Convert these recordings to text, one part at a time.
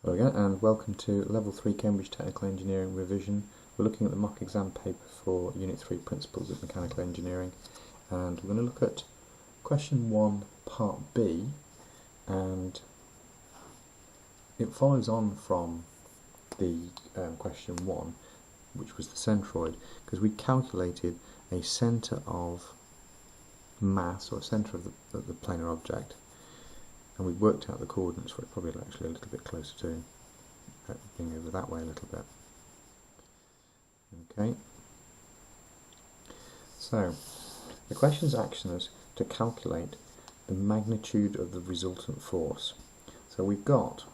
Hello again, and welcome to Level 3 Cambridge Technical Engineering Revision. We're looking at the mock exam paper for Unit 3 Principles of Mechanical Engineering, and we're going to look at question 1 part B, and it follows on from the question 1, which was the centroid, because we calculated a centre of mass, or centre of the planar object, and we worked out the coordinates for it, probably actually a little bit closer to being over that way a little bit. Okay, so the question's asking us to calculate the magnitude of the resultant force. So we've got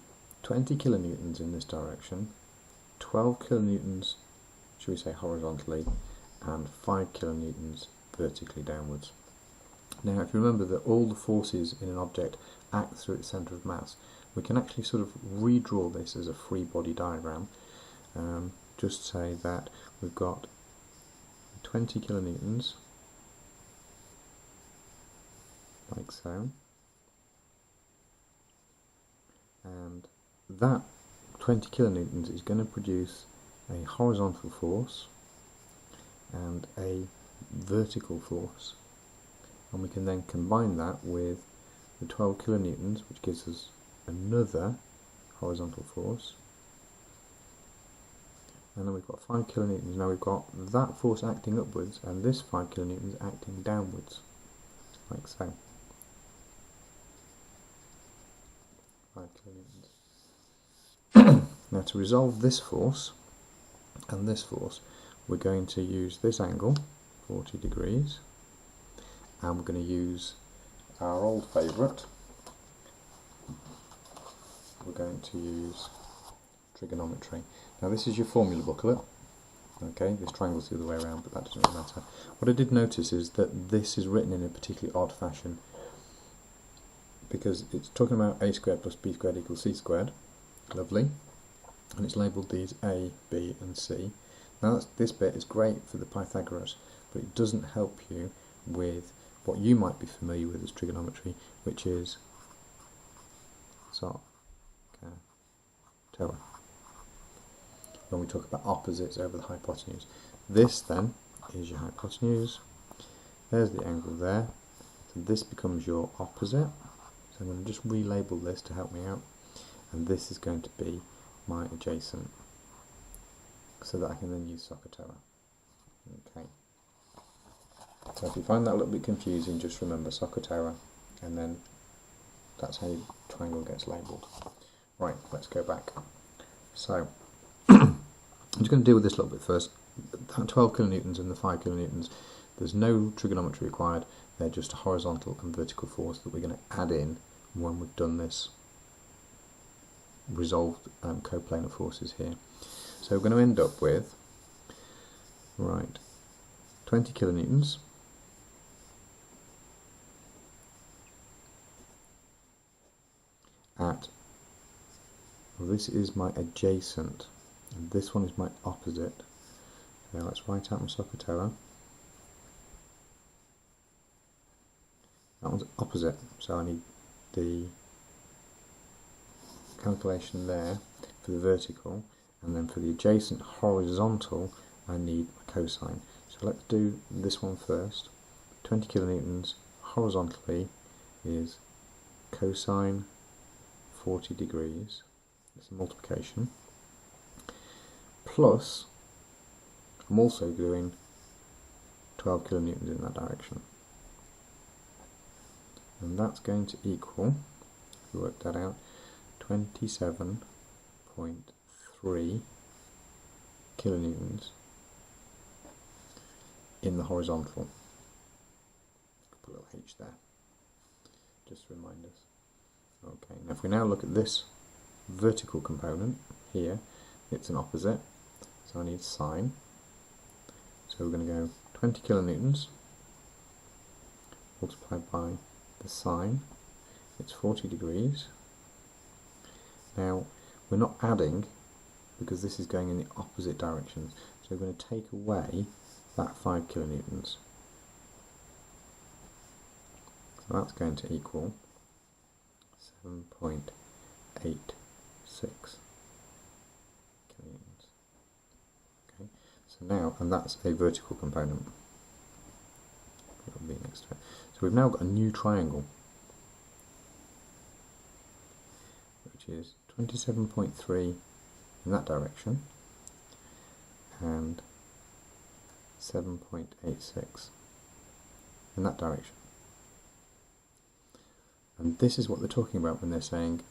20 kilonewtons in this direction, 12 kilonewtons, should we say horizontally, and 5 kilonewtons vertically downwards. Now, if you remember that all the forces in an object act through its centre of mass, we can actually sort of redraw this as a free body diagram. Just say that we've got 20 kilonewtons, like so, and that 20 kilonewtons is going to produce a horizontal force and a vertical force. And we can then combine that with the 12 kilonewtons, which gives us another horizontal force. And then we've got 5 kilonewtons. Now we've got that force acting upwards and this 5 kilonewtons acting downwards, like so. 5 kilonewtons. Now to resolve this force and this force, we're going to use this angle, 40 degrees. And we're going to use our old favourite. We're going to use trigonometry. Now this is your formula booklet. Okay, this triangle's the other way around, but that doesn't really matter. What I did notice is that this is written in a particularly odd fashion, because it's talking about a squared plus b squared equals c squared. Lovely. And it's labelled these a, b and c. Now this bit is great for the Pythagoras, but it doesn't help you with what you might be familiar with as trigonometry, which is SOHCAHTOA. When we talk about opposites over the hypotenuse. This then is your hypotenuse. There's the angle there. So this becomes your opposite. So I'm going to just relabel this to help me out. And this is going to be my adjacent, so that I can then use SOHCAHTOA. Okay. So if you find that a little bit confusing, just remember SOHCAHTOA, and then that's how your triangle gets labelled. Right, let's go back. So I'm just going to deal with this a little bit first. That 12 kilonewtons and the 5 kilonewtons, there's no trigonometry required. They're just a horizontal and vertical force that we're going to add in when we've done this resolved coplanar forces here. So we're going to end up with, right, 20 kilonewtons at, well, this is my adjacent and this one is my opposite. So let's write out my SOHCAHTOA. That one's opposite, so I need the calculation there for the vertical, and then for the adjacent horizontal I need my cosine. So let's do this one first. 20 kilonewtons horizontally is cosine 40 degrees, it's a multiplication, plus I'm also doing 12 kilonewtons in that direction, and that's going to equal, if we work that out, 27.3 kilonewtons in the horizontal. Put a little h there, just to remind us. Okay, now if we now look at this vertical component here, it's an opposite, so I need sine. So we're going to go 20 kilonewtons multiplied by the sine, it's 40 degrees. Now we're not adding because this is going in the opposite direction, so we're going to take away that 5 kilonewtons. So that's going to equal 7.87 kilonewtons. Okay, so now, and that's a vertical component. It'll be next to it. So we've now got a new triangle, which is 27.3 in that direction and 7.86 in that direction. And this is what they're talking about when they're saying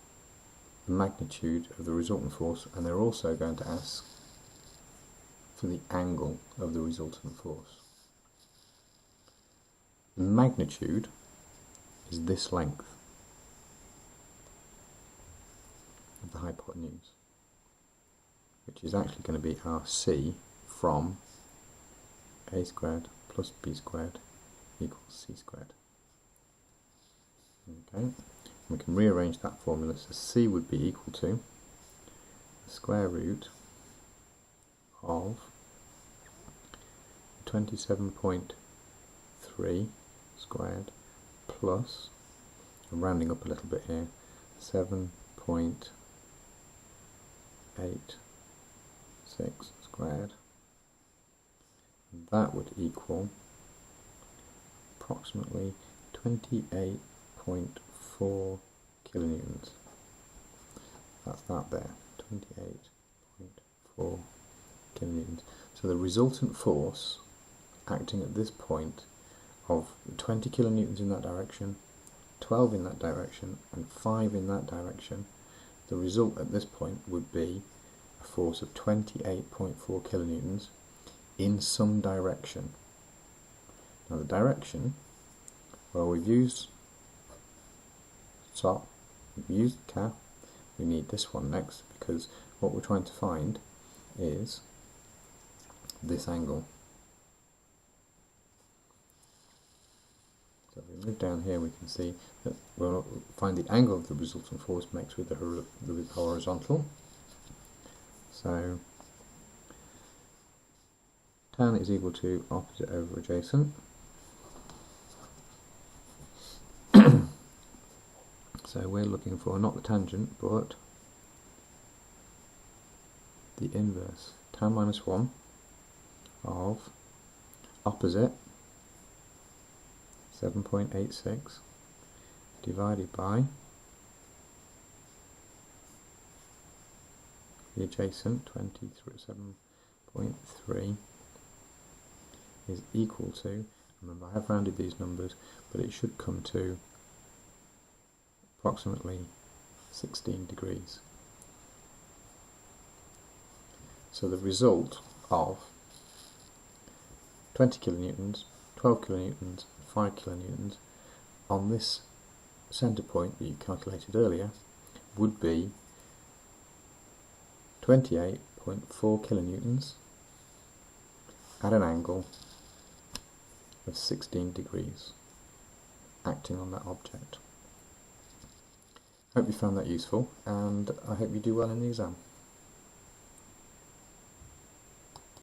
the magnitude of the resultant force, and they're also going to ask for the angle of the resultant force. The magnitude is this length of the hypotenuse, which is actually going to be our C from a squared plus b squared equals c squared. Okay, we can rearrange that formula, so C would be equal to the square root of 27.3 squared plus, I'm rounding up a little bit here, 7.86 squared. And that would equal approximately 28.4 kilonewtons. That's that there, 28.4 kilonewtons. So the resultant force acting at this point of 20 kilonewtons in that direction, 12 in that direction, and 5 in that direction, the result at this point would be a force of 28.4 kilonewtons in some direction. Now the direction, well, we've used SOP, we've used CAP, we need this one next, because what we're trying to find is this angle. So if we move down here, we can see that we'll find the angle of the resultant force mixed with the horizontal. So tan is equal to opposite over adjacent. So we're looking for not the tangent, but the inverse. Tan minus 1 of opposite 7.86 divided by the adjacent 27.3 is equal to, remember I have rounded these numbers, but it should come to approximately 16 degrees. So the result of 20 kilonewtons, 12 kilonewtons, 5 kilonewtons on this centre point that you calculated earlier would be 28.4 kilonewtons at an angle of 16 degrees acting on that object. I hope you found that useful, and I hope you do well in the exam.